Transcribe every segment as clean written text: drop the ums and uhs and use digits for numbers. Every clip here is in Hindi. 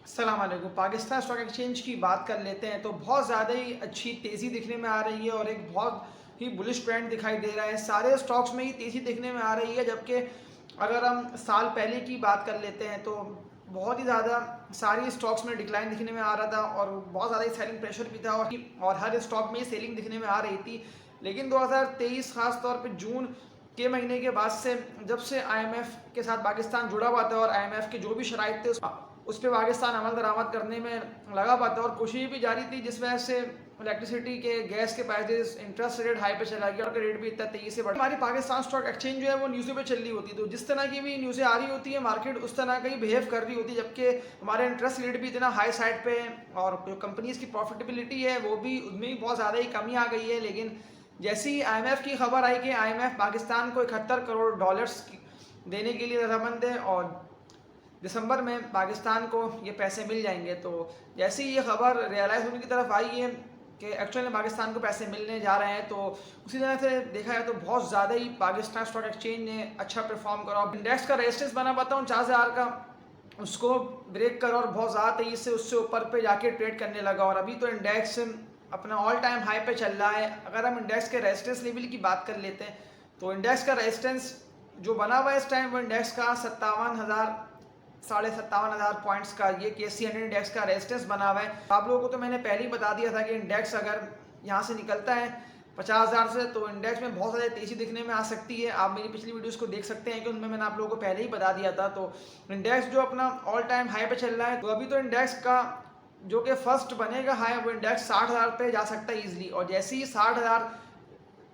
अस्सलाम वालेकुम। पाकिस्तान स्टॉक एक्सचेंज की बात कर लेते हैं तो बहुत ज़्यादा ही अच्छी तेज़ी दिखने में आ रही है और एक बहुत ही बुलिश ट्रेंड दिखाई दे रहा है। सारे स्टॉक्स में ही तेज़ी दिखने में आ रही है, जबकि अगर हम साल पहले की बात कर लेते हैं तो बहुत ही ज़्यादा सारी स्टॉक्स में डिक्लाइन दिखने में आ रहा था और बहुत ज़्यादा ही सेलिंग प्रेशर भी था और हर स्टॉक में ही सेलिंग दिखने में आ रही थी। लेकिन 2023 खास तौर पे जून के महीने के बाद से, जब से आईएमएफ के साथ पाकिस्तान जुड़ा हुआ था और आईएमएफ के जो भी शराइत थे उस पर पाकिस्तान अमल दरामद करने में लगा हुआ था और कोशिश भी जारी थी, जिस वजह से इलेक्ट्रिसिटी के गैस के प्राइसेस इंटरेस्ट रेट हाई पे चला गया और रेट भी इतना तेजी से बढ़ा। हमारी पाकिस्तान स्टॉक एक्सचेंज जो है वो न्यूज़ों पे चल रही होती है, तो जिस तरह की भी न्यूज़ें आ रही होती है मार्केट उस तरह का ही बिहेव कर रही होती है, जबकि हमारे इंटरेस्ट रेट भी इतना हाई साइड पे है और जो कंपनीज की प्रॉफिटेबिलिटी है वो भी उनमें भी बहुत ज़्यादा ही कमी आ गई है। लेकिन जैसे ही आईएमएफ की खबर आई कि आईएमएफ पाकिस्तान को 71 करोड़ डॉलर्स देने के लिए रजामंद है और दिसंबर में पाकिस्तान को ये पैसे मिल जाएंगे, तो जैसे ही ये खबर रियलाइज़ होने की तरफ आई है कि एक्चुअली में पाकिस्तान को पैसे मिलने जा रहे हैं, तो उसी तरह से देखा जाए तो बहुत ज़्यादा ही पाकिस्तान स्टॉक एक्सचेंज ने अच्छा परफॉर्म करा। इंडेक्स का रेजिस्टेंस बना पाता हूँ 4000 का, उसको ब्रेक करा और बहुत ज़्यादा तेज़ी से उससे ऊपर पे जाके ट्रेड करने लगा और अभी तो इंडेक्स अपना ऑल टाइम हाई पे चल रहा है। अगर हम इंडेक्स के रेजिस्टेंस लेवल की बात कर लेते हैं तो इंडेक्स का रेजिस्टेंस जो बना हुआ है इस टाइम वो इंडेक्स का 57,000 पॉइंट्स का ये KC100 इंडेक्स का रेजिस्टेंस बना हुआ है। आप लोगों को तो मैंने पहले ही बता दिया था कि इंडेक्स अगर यहाँ से निकलता है 50,000 से तो इंडेक्स में बहुत ज़्यादा तेज़ी दिखने में आ सकती है। आप मेरी पिछली वीडियोस को देख सकते हैं कि उनमें मैंने आप लोगों को पहले ही बता दिया था। तो इंडेक्स जो अपना ऑल टाइम हाई पे चल रहा है, तो अभी तो इंडेक्स का जो कि फर्स्ट बनेगा हाई वो इंडेक्स 60,000 पे जा सकता है ईजिली, और जैसे ही 60,000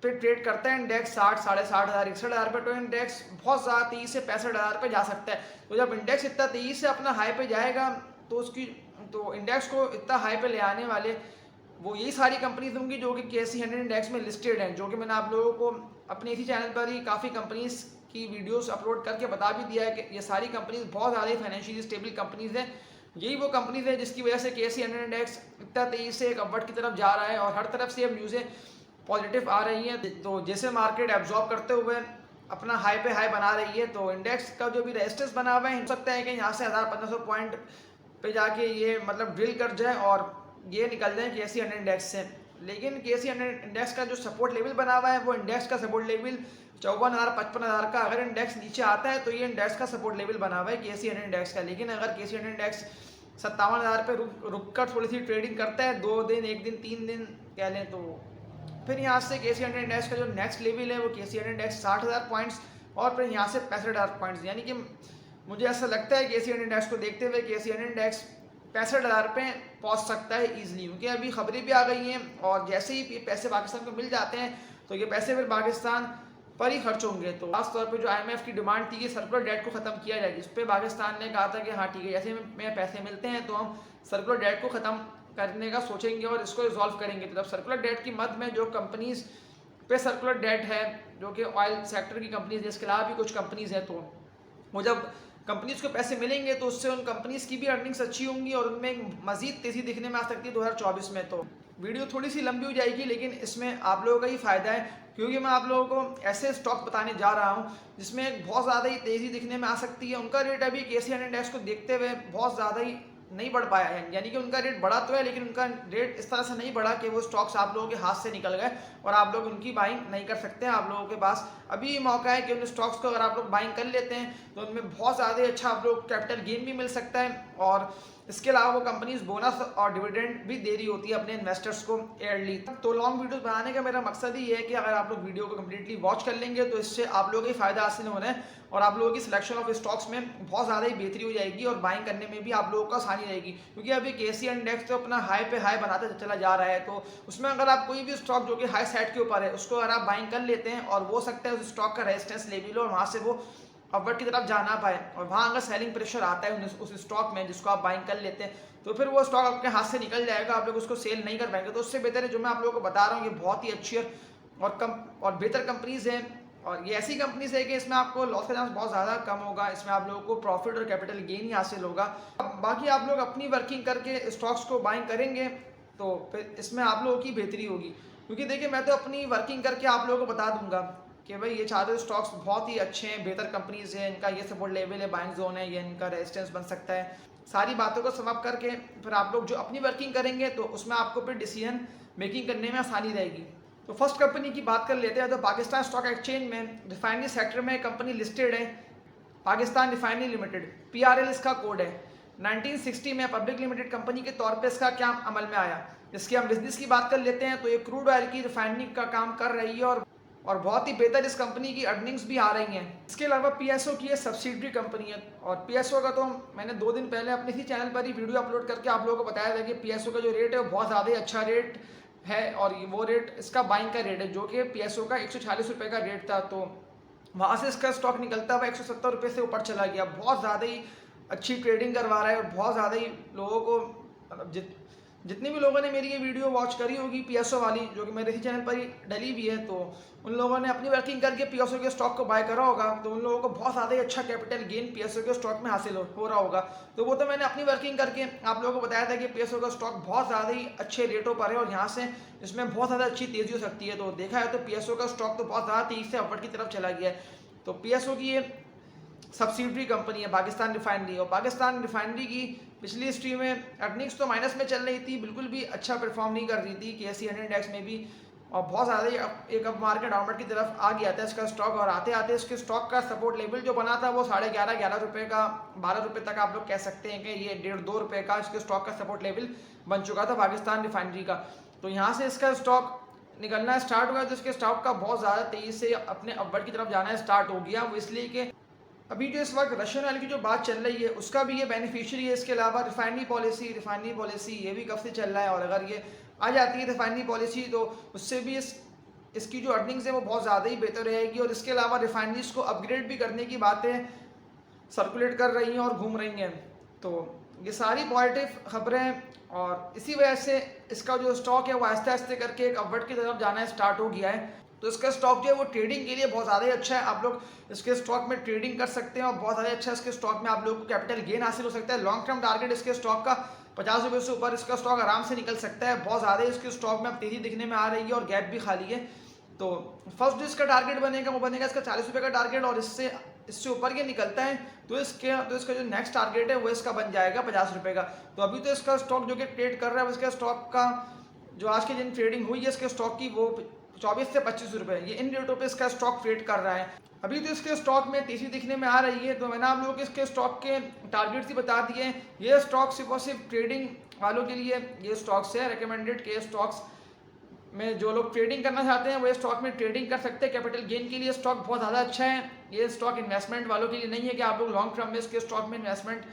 पे ट्रेड करता है इंडेक्स 60, 60,500, 61,000 पे, तो इंडेक्स बहुत ज़्यादा तेज़ी से 65,000 पे जा सकता है। तो जब इंडेक्स इतना तेज़ी से अपना हाई पे जाएगा तो इंडेक्स को इतना हाई पे ले आने वाले वो यही सारी कंपनीज होंगी जो कि KC100 इंडेक्स में लिस्टेड हैं, जो कि मैंने आप लोगों को अपने इसी चैनल पर ही काफ़ी कंपनीज की वीडियोस अपलोड करके बता भी दिया है कि ये सारी कंपनीज बहुत ज़्यादा फाइनेंशियली स्टेबल कंपनीज हैं। यही वो कंपनीज है जिसकी वजह से KC100 इंडेक्स इतना तेज़ी से एक अपवर्ड की तरफ जा रहा है और हर तरफ से अब न्यूज़ें पॉजिटिव आ रही हैं। तो जैसे मार्केट एब्जॉर्ब करते हुए अपना हाई पे हाई बना रही है, तो इंडेक्स का जो भी रेजिस्टेंस बना हुआ है हो सकता है कि यहाँ से 1500 पॉइंट पे जाके ये मतलब ड्रिल कर जाए और ये निकल जाए KC100 इंडेक्स से। लेकिन KC100 इंडेक्स का जो सपोर्ट लेवल बना हुआ है वो इंडेक्स का सपोर्ट लेवल 54,000 55,000 का, अगर इंडेक्स नीचे आता है तो ये इंडेक्स का सपोर्ट लेवल बना हुआ है KC100 इंडेक्स का। लेकिन अगर KC100 इंडेक्स 57,000 पे रुक कर थोड़ी सी ट्रेडिंग करता है 2 दिन 1 दिन 3 दिन कह लें, तो फिर यहाँ से KC100 इंडेक्स का जो नेक्स्ट लेवल है वो KC100 इंडेक्स 60,000 पॉइंट्स और फिर यहाँ से 65,000 पॉइंट्स, यानी कि मुझे ऐसा लगता है KC100 इंडेक्स को देखते हुए KC100 इंडेक्स 65,000 पे पहुँच सकता है ईजिली, क्योंकि अभी खबरें भी आ गई हैं और जैसे ही पैसे पाकिस्तान को मिल जाते हैं तो ये पैसे फिर पाकिस्तान पर ही खर्च होंगे। तो खासतौर पर जो IMF की डिमांड थी कि सर्कुलर डेट को ख़त्म किया जाए, जिस पर पाकिस्तान ने कहा था कि हाँ ठीक है, जैसे में पैसे मिलते हैं तो हम सर्कुलर डेट को ख़त्म करने का सोचेंगे और इसको रिजॉल्व करेंगे। तो जब सर्कुलर डेट की मद में जो कंपनीज पे सर्कुलर डेट है, जो कि ऑयल सेक्टर की कंपनीज है, इसके अलावा भी कुछ कंपनीज है, तो वो जब कंपनीज को पैसे मिलेंगे तो उससे उन कंपनीज की भी अर्निंग्स अच्छी होंगी और उनमें मजीद तेज़ी दिखने में आ सकती है 2024 में। तो वीडियो थोड़ी सी लंबी हो जाएगी लेकिन इसमें आप लोगों का ही फ़ायदा है, क्योंकि मैं आप लोगों को ऐसे स्टॉक बताने जा रहा हूँ जिसमें बहुत ज़्यादा ही तेज़ी दिखने में आ सकती है। उनका रेट अभी KC100 इंडेक्स को देखते हुए बहुत ज़्यादा ही नहीं बढ़ पाया है, यानी कि उनका रेट बढ़ा तो है लेकिन उनका रेट इस तरह से नहीं बढ़ा कि वो स्टॉक्स आप लोगों के हाथ से निकल गए और आप लोग उनकी बाइंग नहीं कर सकते हैं। आप लोगों के पास अभी मौका है कि उन स्टॉक्स को अगर आप लोग बाइंग कर लेते हैं तो उनमें बहुत ज़्यादा अच्छा आप लोग कैपिटल गेन भी मिल सकता है और इसके अलावा वो कंपनीज बोनस और डिविडेंड भी दे रही होती है अपने इन्वेस्टर्स को ईयरली। तो लॉन्ग वीडियोस बनाने का मेरा मकसद ही है कि अगर आप लोग वीडियो को कम्प्लीटली वॉच कर लेंगे तो इससे आप लोगों को ही फ़ायदा हासिल होना है और आप लोगों की सिलेक्शन ऑफ स्टॉक्स में बहुत ज़्यादा ही बेहतरी हो जाएगी और बाइंग करने में भी आप लोगों को आसानी रहेगी, क्योंकि अभी KC इंडेक्स तो अपना हाई पे हाई बनाते चला जा रहा है। तो उसमें अगर आप कोई भी स्टॉक जो कि हाई साइड के ऊपर है उसको अगर आप बाइंग कर लेते हैं और वो सकता है उस स्टॉक का रेजिस्टेंस लेवल हो और वहाँ से वो अपवर्ड की तरफ जा ना पाए और वहाँ अगर सेलिंग प्रेशर आता है उस स्टॉक में जिसको आप बाइंग कर लेते हैं तो फिर वो स्टॉक आपके हाथ से निकल जाएगा, आप लोग उसको सेल नहीं कर पाएंगे। तो उससे बेहतर है जो मैं आप लोगों को बता रहा हूँ ये बहुत ही अच्छी और कम और बेहतर कंपनीज हैं और ये ऐसी कंपनीज है कि इसमें आपको लॉस का चांस बहुत ज़्यादा कम होगा, इसमें आप लोगों को प्रॉफिट और कैपिटल गेन ही हासिल होगा। बाकी आप लोग अपनी वर्किंग करके स्टॉक्स को बाइंग करेंगे तो फिर इसमें आप लोगों की बेहतरी होगी, क्योंकि देखिए मैं तो अपनी वर्किंग करके आप लोगों को बता दूंगा कि भाई ये चारों स्टॉक्स बहुत ही अच्छे हैं, बेहतर कंपनीज हैं, इनका ये सपोर्ट लेवल है, बाइंग जोन है, ये इनका रेजिस्टेंस बन सकता है। सारी बातों को समाप्त करके फिर आप लोग जो अपनी वर्किंग करेंगे तो उसमें आपको फिर डिसीजन मेकिंग करने में आसानी रहेगी। तो फर्स्ट कंपनी की बात कर लेते हैं। तो पाकिस्तान स्टॉक एक्सचेंज में रिफाइनरी सेक्टर में कंपनी लिस्टेड है, पाकिस्तान रिफाइनरी लिमिटेड, PRL इसका कोड है। 1960 में पब्लिक लिमिटेड कंपनी के तौर पे इसका क्या अमल में आया। इसके हम बिजनेस की बात कर लेते हैं। तो ये क्रूड ऑयल की रिफाइनरी का काम कर रही है और बहुत ही बेहतर इस कंपनी की अर्निंग्स भी आ रही हैं। इसके अलावा PSO की ये सब्सिडरी कंपनी है और PSO का तो मैंने 2 दिन पहले अपने इसी चैनल पर ही वीडियो अपलोड करके आप लोगों को बताया था कि PSO का जो रेट है वो बहुत ज़्यादा ही अच्छा रेट है और वो रेट इसका बाइंग का रेट है जो कि PSO का 140 रुपये का रेट था। तो वहाँ से इसका स्टॉक निकलता हुआ 170 रुपये से ऊपर चला गया। बहुत ज़्यादा ही अच्छी ट्रेडिंग करवा रहा है और बहुत ज़्यादा ही लोगों को मतलब जितने भी लोगों ने मेरी ये वीडियो वॉच करी होगी PSO वाली, जो कि मेरे इसी चैनल पर ही डली हुई है, तो उन लोगों ने अपनी वर्किंग करके PSO के स्टॉक को बाय करा होगा। तो उन लोगों को बहुत ज़्यादा ही अच्छा कैपिटल गेन PSO के स्टॉक में हासिल हो रहा होगा। तो वो तो मैंने अपनी वर्किंग करके आप लोगों को बताया था कि PSO का स्टॉक बहुत ज़्यादा ही अच्छे रेटों पर है और यहाँ से इसमें बहुत ज़्यादा अच्छी तेज़ी हो सकती है। तो देखा है तो PSO का स्टॉक तो बहुत ज़्यादा तेज़ी से अपवर्ड की तरफ चला गया है। तो PSO की ये सब्सिडरी कंपनी है पाकिस्तान रिफाइनरी, और पाकिस्तान रिफाइनरी की पिछली हिस्ट्री में अर्निंग्स तो माइनस में चल रही थी, बिल्कुल भी अच्छा परफॉर्म नहीं कर रही थी KSE 100 इंडेक्स में भी, और बहुत ज़्यादा ही एक अप मार्केट डाउनवर्ड की तरफ आ गया था इसका स्टॉक। और आते आते इसके स्टॉक का सपोर्ट लेवल जो बना था वो 11.5 रुपये का 12 रुपये तक आप लोग कह सकते हैं कि ये 1.5-2 रुपये का इसके स्टॉक का सपोर्ट लेवल बन चुका था पाकिस्तान रिफाइनरी का। तो यहाँ से इसका स्टॉक निकलना स्टार्ट हुआ तो इसके स्टॉक का बहुत ज़्यादा तेज़ी से अपने अपवर्ड की तरफ जाना स्टार्ट हो गया। वो इसलिए कि अभी जो इस वक्त रशियन ऑयल की जो बात चल रही है उसका भी ये बेनिफिशियरी है। इसके अलावा रिफाइनरी पॉलिसी ये भी कब से चल रहा है, और अगर ये आ जाती है रिफाइनरी पॉलिसी तो उससे भी इसकी जो अर्निंग्स है वो बहुत ज़्यादा ही बेहतर रहेगी। और इसके अलावा रिफाइनरीज को अपग्रेड भी करने की बातें सर्कुलेट कर रही हैं और घूम रही हैं। तो ये सारी पॉजिटिव खबरें और इसी वजह से इसका जो स्टॉक है वो आहिस्ते आहिस्ते करके एक अपवर्ड की तरफ जाना स्टार्ट हो गया है। तो इसका स्टॉक जो है वो ट्रेडिंग के लिए बहुत ज़्यादा ही अच्छा है। आप लोग इसके स्टॉक में ट्रेडिंग कर सकते हैं और बहुत ज़्यादा अच्छा इसके स्टॉक में आप लोगों को कैपिटल गेन हासिल हो सकता है। लॉन्ग टर्म टारगेट इसके स्टॉक का 50 रुपये से ऊपर इसका स्टॉक आराम से निकल सकता है। बहुत ज़्यादा इसके स्टॉक में अब तेज़ी दिखने में आ रही है और गैप भी खाली है। तो फर्स्ट जो इसका टारगेट बनेगा वो बनेगा इसका 40 रुपये का टारगेट, और इससे ऊपर ये निकलता है तो इसका जो नेक्स्ट टारगेट है वो इसका बन जाएगा 50 रुपये का। तो अभी तो इसका स्टॉक जो कि ट्रेड कर रहा है उसका स्टॉक का जो आज के दिन ट्रेडिंग हुई है इसके स्टॉक की वो 24 से 25 रुपये, ये इन रेटों पे इसका स्टॉक ट्रेड कर रहा है। अभी तो इसके स्टॉक में तेजी दिखने में आ रही है। तो मैंने आप लोगों को इसके स्टॉक के टारगेट्स ही बता दिए। ये स्टॉक सिर्फ और सिर्फ ट्रेडिंग वालों के लिए ये स्टॉक्स है रिकमेंडेड के स्टॉक्स में जो लोग ट्रेडिंग करना चाहते हैं वो ये स्टॉक में ट्रेडिंग कर सकते हैं। कैपिटल गेन के लिए स्टॉक बहुत ज़्यादा अच्छा है। ये स्टॉक इन्वेस्टमेंट वालों के लिए नहीं है कि आप लोग लॉन्ग टर्म में इसके स्टॉक में इन्वेस्टमेंट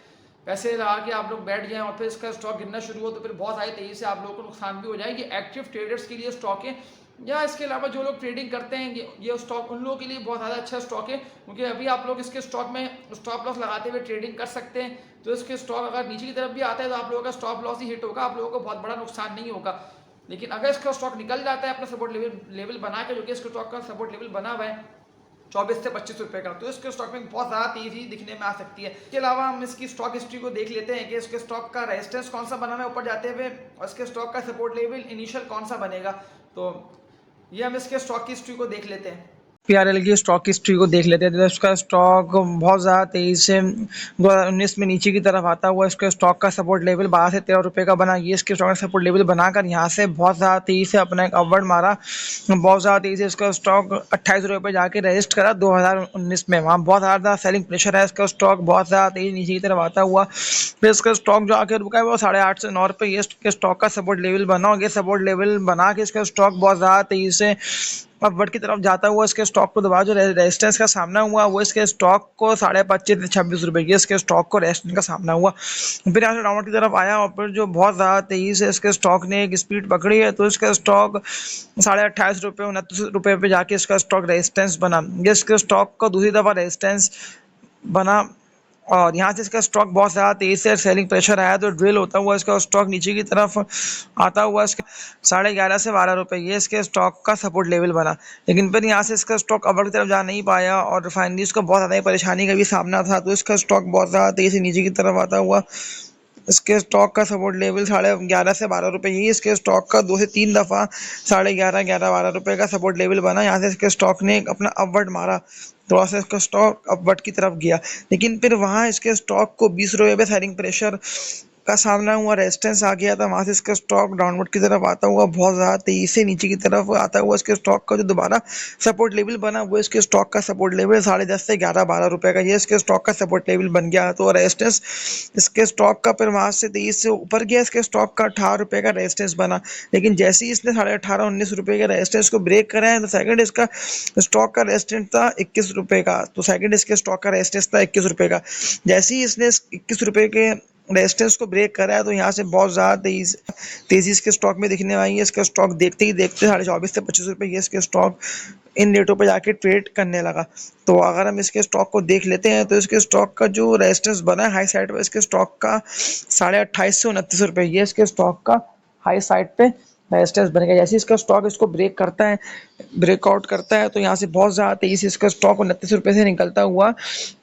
पैसे लगा के आप लोग बैठ जाएं और फिर इसका स्टॉक गिरना शुरू हो तो फिर बहुत सारी तेज़ी से आप लोगों को नुकसान भी हो जाएगी। एक्टिव ट्रेडर्स के लिए स्टॉक है, या इसके अलावा जो लोग ट्रेडिंग करते हैं ये स्टॉक उन लोगों के लिए बहुत ज़्यादा अच्छा स्टॉक है, क्योंकि अभी आप लोग इसके स्टॉक में स्टॉप लॉस लगाते हुए ट्रेडिंग कर सकते हैं। तो इसके स्टॉक अगर नीचे की तरफ भी आता है तो आप लोगों का स्टॉप लॉस ही हिट होगा, आप लोगों को बहुत बड़ा नुकसान नहीं होगा। लेकिन अगर इसका स्टॉक निकल जाता है अपना सपोर्ट लेवल बना के, जो कि इसके स्टॉक का सपोर्ट लेवल बना हुआ है 24 से 25 रुपये का, तो इसके स्टॉक में बहुत ज़्यादा तेज़ी दिखने में आ सकती है। इसके अलावा हम इसकी स्टॉक हिस्ट्री को देख लेते हैं कि इसके स्टॉक का रेजिस्टेंस कौन सा बना है ऊपर जाते हुए, और इसके स्टॉक का सपोर्ट लेवल इनिशियल कौन सा बनेगा। तो ये हम इसके स्टॉक की हिस्ट्री को देख लेते हैं। PRL की स्टॉक हिस्ट्री को देख लेते हैं तो इसका स्टॉक बहुत ज़्यादा तेज़ी से 2019 में नीचे की तरफ आता हुआ इसके स्टॉक का सपोर्ट लेवल 12 से 13 रुपये का बना। ये इसके स्टॉक का सपोर्ट लेवल बनाकर यहाँ से बहुत ज़्यादा तेज़ी से अपना एक अपवर्ड मारा। बहुत ज़्यादा तेज़ी से इसका स्टॉक 28 रुपये पर जाके रजिस्ट करा 2019 में। वहाँ बहुत ज़्यादा सेलिंग प्रेशर है, इसका स्टॉक बहुत ज़्यादा तेज़ी नीचे की तरफ आता हुआ फिर इसका स्टॉक जो आके रुका है वो 8.5 से 9 रुपये ये इसके स्टॉक का सपोर्ट लेवल बना। और ये सपोर्ट लेवल बना के इसका स्टॉक बहुत ज़्यादा तेज़ी से अपवर्ड की तरफ जाता हुआ इसके स्टॉक को दोबारा जो रेजिस्टेंस का सामना हुआ वो इसके स्टॉक को 25.5 से 26 रुपये ये इसके स्टॉक को रेजिस्टेंस का सामना हुआ। फिर यहाँ से डाउनवर्ड की तरफ आया और फिर जो बहुत ज़्यादा तेज़ी से इसके स्टॉक ने एक स्पीड पकड़ी है तो इसका स्टॉक 28.5 रुपये 29 रुपये पे जाके इसका स्टॉक रेजिस्टेंस बना। ये इसके स्टॉक को दूसरी दफ़ा रेजिस्टेंस बना और यहाँ से इसका स्टॉक बहुत ज़्यादा तेज़ी से सेलिंग प्रेशर आया तो ड्रिल होता हुआ इसका स्टॉक नीचे की तरफ आता हुआ इसका 11.5 से 12 रुपये ये इसके स्टॉक का सपोर्ट लेवल बना। लेकिन फिर यहाँ से इसका स्टॉक अपवर्ड की तरफ जा नहीं पाया और रिफाइनरीज को बहुत ज़्यादा परेशानी का भी सामना था तो इसका स्टॉक बहुत ज़्यादा तेज़ी से नीचे की तरफ आता हुआ इसके स्टॉक का सपोर्ट लेवल 11.5 से 12 रुपये, यही इसके स्टॉक का 2 से 3 दफ़ा 11.5, 12 रुपये का सपोर्ट लेवल बना। यहाँ से इसके स्टॉक ने अपना अपवर्ड मारा, थोड़ा सा इसका स्टॉक अपवर्ड की तरफ गया, लेकिन फिर वहाँ इसके स्टॉक को 20 रुपये पे सेलिंग प्रेशर का सामना हुआ, रेजिस्टेंस आ गया था, वहाँ से इसका स्टॉक डाउनवर्ड की तरफ आता हुआ बहुत ज़्यादा तेजी से नीचे की तरफ आता हुआ इसके स्टॉक का जो दोबारा सपोर्ट लेवल बना वो इसके स्टॉक का सपोर्ट लेवल 10.5 से 11-12 रुपये का, ये इसके स्टॉक का सपोर्ट लेवल बन गया। तो रेजिस्टेंस इसके स्टॉक का फिर वहाँ से तेजी से ऊपर गया, इसके स्टॉक का 18 रुपये का रेजिस्टेंस बना, लेकिन जैसे ही इसने 18.5-19 रुपये के रेजिस्टेंस को ब्रेक करा है तो सेकंड इसका स्टॉक का रेजिस्टेंस था 21 रुपये का, तो सेकंड इसके स्टॉक का रेजिस्टेंस था 21 रुपये का। जैसे ही इसने 21 रुपये के रेजिस्टेंस को ब्रेक करा है तो यहाँ से बहुत ज़्यादा तेज़ी इसके स्टॉक में दिखने आई है। इसका स्टॉक देखते ही देखते 24.5 से 25 रुपये ये इसके स्टॉक इन रेटों पे जाके ट्रेड करने लगा। तो अगर हम इसके स्टॉक को देख लेते हैं तो इसके स्टॉक का जो रेजिस्टेंस बना है हाई साइड पे इसके स्टॉक का 28.5 से 29 रुपये, ये इसके स्टॉक का हाई साइड पे रेजिस्टेंस बनेगा। जैसे इसका स्टॉक इसको ब्रेक करता है, ब्रेकआउट करता है, तो यहाँ से बहुत ज़्यादा तेज़ी से इसका स्टॉक 29 रुपये से निकलता हुआ,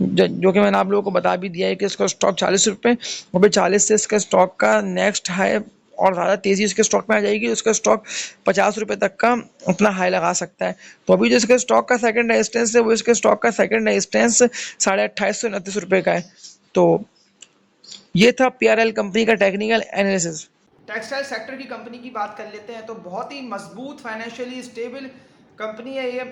जो कि मैंने आप लोगों को बता भी दिया है कि इसका स्टॉक 40 रुपये और फिर 40 से इसका स्टॉक का नेक्स्ट हाई और ज़्यादा तेज़ी इसके स्टॉक में आ जाएगी, उसका स्टॉक 50 रुपये तक का अपना हाई लगा सकता है। तो अभी जो इसके स्टॉक का सेकंड रेजिस्टेंस है वो इसके स्टॉक का सेकंड रेजिस्टेंस 28.5 से 29 रुपये का है। तो ये था PRL कंपनी का टेक्निकल एनालिसिस। टेक्सटाइल सेक्टर की कंपनी की बात कर लेते हैं तो बहुत ही मजबूत फाइनेंशियली स्टेबल कंपनी है ये।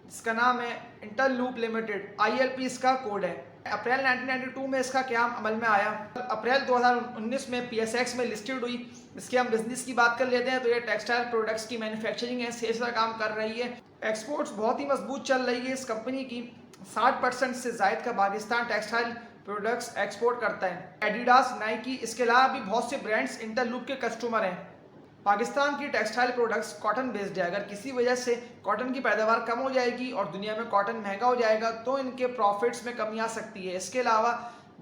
इसका नाम है इंटरलूप लिमिटेड, ILP इसका कोड है। अप्रैल 1992 में इसका क्याम अमल में आया, अप्रैल 2019 में PSX में लिस्टेड हुई। इसके हम बिजनेस की बात कर लेते हैं तो ये टेक्सटाइल प्रोडक्ट्स की मैन्युफैक्चरिंग है, सेल्स का काम कर रही है। एक्सपोर्ट्स बहुत ही मजबूत चल रही है इस कंपनी की, 60% से ज़ायद का पाकिस्तान टेक्सटाइल प्रोडक्ट्स एक्सपोर्ट करता है। एडिडास, नाइकी, इसके अलावा भी बहुत से ब्रांड्स इंटरलूप के कस्टमर हैं। पाकिस्तान की टेक्सटाइल प्रोडक्ट्स कॉटन बेस्ड है। अगर किसी वजह से कॉटन की पैदावार कम हो जाएगी और दुनिया में कॉटन महंगा हो जाएगा तो इनके प्रॉफिट्स में कमी आ सकती है। इसके अलावा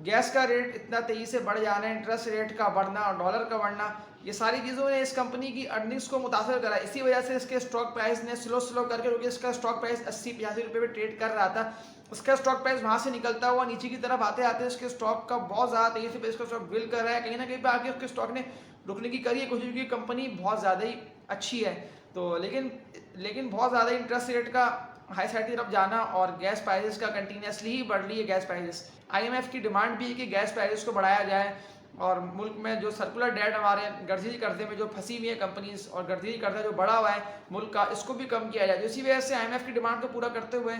गैस का रेट इतना तेज़ी से बढ़ जाना, इंटरेस्ट रेट का बढ़ना और डॉलर का बढ़ना, ये सारी चीज़ों ने इस कंपनी की अर्निंग्स को मुतासर करा। इसी वजह से इसके स्टॉक प्राइस ने स्लो करके, क्योंकि इसका स्टॉक प्राइस 80-85 रुपये पे ट्रेड कर रहा था, उसका स्टॉक प्राइस वहाँ से निकलता हुआ नीचे की तरफ आते आते इसके स्टॉक का बहुत ज़्यादा तेज़ी से इसका स्टॉक बिल्ड कर रहा है। कहीं ना कहीं पे आके उसके स्टॉक ने रुकने की करी है कोशिश की, कंपनी बहुत ज़्यादा ही अच्छी है। तो लेकिन बहुत ज़्यादा इंटरेस्ट रेट का हाई साइड की तरफ जाना और गैस प्राइसेस का कंटिन्यूसली ही बढ़ रही है गैस प्राइसेस। IMF की डिमांड भी है कि गैस प्राइसेस को बढ़ाया जाए और मुल्क में जो सर्कुलर डेट हमारे गर्जीली कर्जे में जो फंसी हुई है कंपनीज और गर्जीली कर्जा जो बढ़ा हुआ है मुल्क का, इसको भी कम किया जाए। तो इसी वजह से IMF की डिमांड को पूरा करते हुए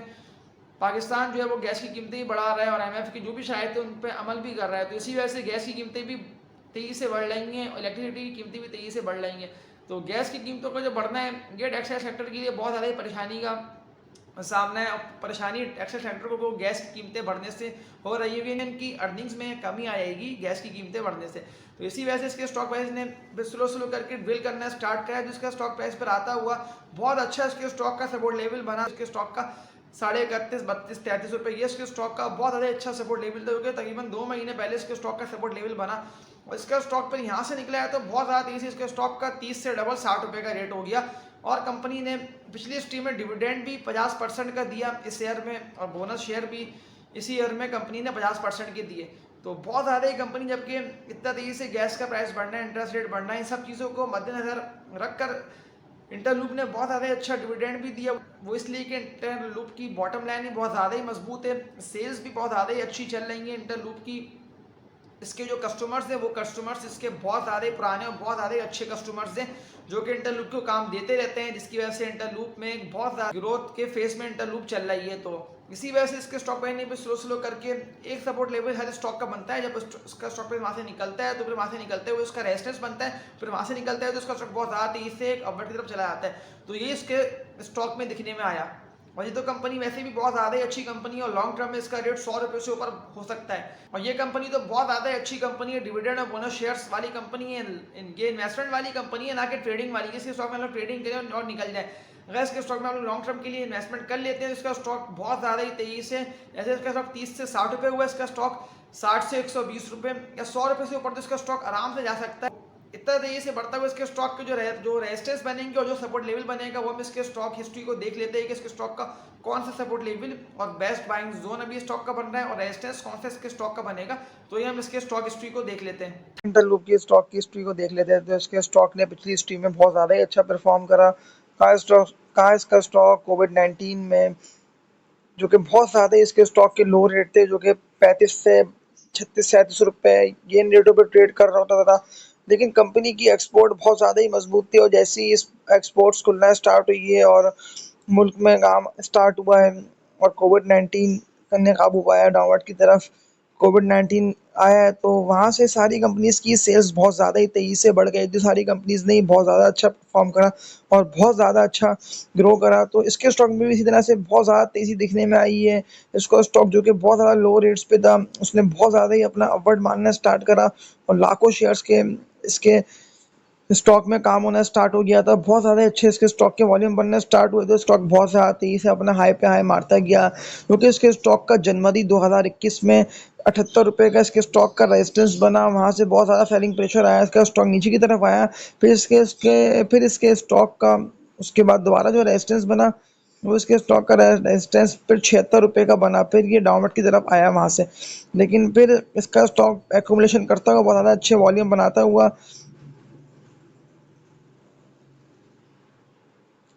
पाकिस्तान जो है वो गैस की कीमतें ही बढ़ा रहा है और IMF की जो भी शायद उन पर अमल भी कर रहा है। तो इसी वजह से गैस की कीमतें भी तेज़ी से बढ़ रही हैं और इलेक्ट्रिसिटी की कीमतें भी तेज़ी से बढ़ रही हैं। तो गैस की कीमतों का जो बढ़ना है ये टेक्सटाइल सेक्टर के लिए बहुत ज़्यादा परेशानी का सामना है। परेशानी टेक्सटाइल सेक्टर को गैस की कीमतें बढ़ने से हो रही है, इनकी अर्निंग्स में कमी आएगी गैस की कीमतें बढ़ने से। तो इसी वजह से इसके स्टॉक प्राइस ने स्लो करके ड्रिल करना स्टार्ट किया, जिसका स्टॉक प्राइस पर आता हुआ बहुत अच्छा इसके स्टॉक का सपोर्ट लेवल बना। इसके स्टॉक का 31.5, 32, 33 रुपये ये इसके स्टॉक का बहुत ज़्यादा अच्छा सपोर्ट लेवल था, क्योंकि तकरीबन 2 महीने पहले इसके स्टॉक का सपोर्ट लेवल बना और इसका स्टॉक पर यहाँ से निकला है तो बहुत ज़्यादा तेज़ी से इसके स्टॉक का 30 से डबल 60 रुपये का रेट हो गया। और कंपनी ने पिछली स्ट्रीम में डिविडेंड भी 50% का दिया इस ईयर में और बोनस शेयर भी इसी ईयर में कंपनी ने 50% के दिए। तो बहुत ज़्यादा ही कंपनी, जबकि इतना तेज़ी से गैस का प्राइस बढ़ना है, इंटरेस्ट रेट बढ़ना है, इन सब चीज़ों को मद्देनजर रखकर इंटरलूप ने बहुत ज़्यादा अच्छा डिविडेंड भी दिया। वो इसलिए कि इंटरलूप की बॉटम लाइन भी बहुत ज़्यादा ही मजबूत है, सेल्स भी बहुत ज़्यादा ही अच्छी चल रही है इंटरलूप की। इसके जो कस्टमर्स हैं वो कस्टमर्स इसके बहुत ज़्यादा पुराने और बहुत ज़्यादा अच्छे कस्टमर्स हैं जो कि इंटरलूप को काम देते रहते हैं, जिसकी वजह से इंटरलूप में एक बहुत ज़्यादा ग्रोथ के फेस में इंटरलूप चल रही है। तो इसी वजह से इसके स्टॉक प्राइस ने भी स्लो करके एक सपोर्ट लेवल हर स्टॉक का बनता है। जब उसका स्टॉक प्राइस वहाँ से निकलता है तो फिर वहाँ से निकलते हुए उसका रेजिस्टेंस बनता है, फिर वहाँ से निकलता है तो उसका स्टॉक बहुत ज़्यादा तेज़ी से एक अपवर्ड की तरफ चला जाता है। तो ये इसके स्टॉक में दिखने में आया। और ये तो कंपनी वैसे भी बहुत ज़्यादा ही अच्छी कंपनी है और लॉन्ग टर्म में इसका रेट 100 रुपये से ऊपर हो सकता है। और ये कंपनी तो बहुत ज़्यादा अच्छी कंपनी है, डिविडेंड और बोनस शेयर्स वाली कंपनी है, ये इन्वेस्टमेंट वाली कंपनी है, ना कि ट्रेडिंग वाली। इसके स्टॉक में हम लोग ट्रेडिंग करें और निकल जाए। अगर इसके स्टॉक में हम लोग लॉन्ग टर्म के लिए इन्वेस्टमेंट कर लेते हैं तो इसका स्टॉक बहुत ज़्यादा ही तेज़ी से, जैसे इसका स्टॉक 30 से 60 रुपये हुआ, इसका स्टॉक 60 से 120 रुपये या 100 रुपये से ऊपर तो इसका स्टॉक आराम से जा सकता है। इतना तेजी से बढ़ता हुआ इसके स्टॉक के जो रेजिस्टेंस बनेंगे और जो सपोर्ट लेवल बनेगा वो हम इसके स्टॉक हिस्ट्री को देख लेते हैं कि इसके स्टॉक का कौन सा सपोर्ट लेवल और बेस्ट बाइंग जोन अभी स्टॉक का बन रहा है और रेजिस्टेंस कौन सा इसके स्टॉक का बनेगा। तो ये हम इसके स्टॉक हिस्ट्री को देख लेते हैं। इंटरलूप की स्टॉक की हिस्ट्री को देख लेते हैं। तो इसके स्टॉक ने पिछली हिस्ट्री में बहुत ज़्यादा ही अच्छा परफॉर्म करा। कहा इसका स्टॉक कोविड-19 में जो कि बहुत ज़्यादा इसके स्टॉक के लो रेट थे, जो कि 35 से 36-37 रुपए ये इन रेटों पे ट्रेड कर रहा होता था। लेकिन कंपनी की एक्सपोर्ट बहुत ज़्यादा ही मजबूत थी और जैसे ही इस एक्सपोर्ट्स खुलना स्टार्ट हुई है और मुल्क में काम स्टार्ट हुआ है और कोविड-19 ने काबू पाया डाउनवर्ड की तरफ, कोविड-19 आया है तो वहाँ से सारी कंपनीज़ की सेल्स बहुत ज़्यादा ही तेज़ी से बढ़ गई थी। सारी कंपनीज़ ने ही बहुत ज़्यादा अच्छा परफॉर्म करा और बहुत ज़्यादा अच्छा ग्रो करा। तो इसके स्टॉक में भी इसी तरह से बहुत ज़्यादा तेज़ी दिखने में आई है। इसका स्टॉक जो कि बहुत ज़्यादा लो रेट्स पे था, उसने बहुत ज़्यादा ही अपना अपवर्ड मारना स्टार्ट करा और लाखों शेयर्स के इसके स्टॉक में काम होना स्टार्ट हो गया था। बहुत ज़्यादा अच्छे इसके स्टॉक के वॉल्यूम बनने स्टार्ट हुए थे। स्टॉक बहुत ज़्यादा तेज़ी से अपना हाई पे हाई मारता गया, क्योंकि इसके स्टॉक का जनवरी 2021 में 78 रुपये का इसके स्टॉक का रेजिस्टेंस बना। वहाँ से बहुत ज़्यादा सेलिंग प्रेशर आया, इसका स्टॉक नीचे की तरफ आया। फिर इसके स्टॉक का उसके बाद दोबारा जो रेजिस्टेंस बना, वो इसके स्टॉक का रेजिस्टेंस फिर 76 रुपये का बना। फिर ये डाउनवर्ड की तरफ आया वहाँ से, लेकिन फिर इसका स्टॉक एक्यूमुलेशन करता हुआ बहुत ज़्यादा अच्छे वॉल्यूम बनाता हुआ,